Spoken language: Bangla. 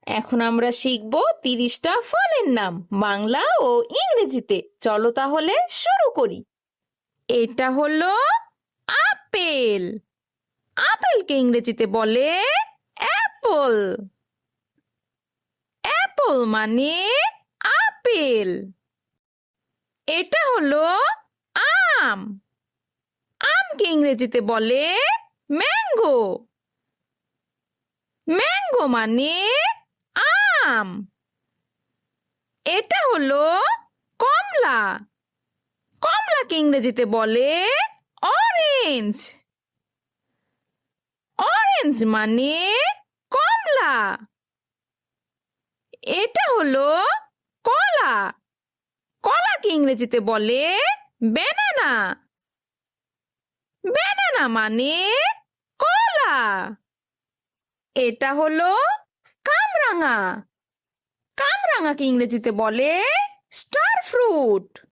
এখন আমরা শিখব 30টা ফলের নাম বাংলা ও ইংরেজিতে। চলো তাহলে শুরু করি। এটা হলো আপেল। আপেলকে ইংরেজিতে বলে অ্যাপল। অ্যাপল মানে আপেল। এটা হলো আম। আমকে ইংরেজিতে বলে ম্যাঙ্গো। ম্যাঙ্গো মানে আম। এটা হলো কমলা। কমলাকে ইংরেজিতে বলে অরেঞ্জ। অরেঞ্জ মানে কমলা। এটা হলো কলা। কলাকে ইংরেজিতে বলে ব্যানানা। ব্যানানা মানে কলা। এটা হলো কামরাঙা। কামরাঙাকে ইংরেজিতে বলে স্টার ফ্রুট।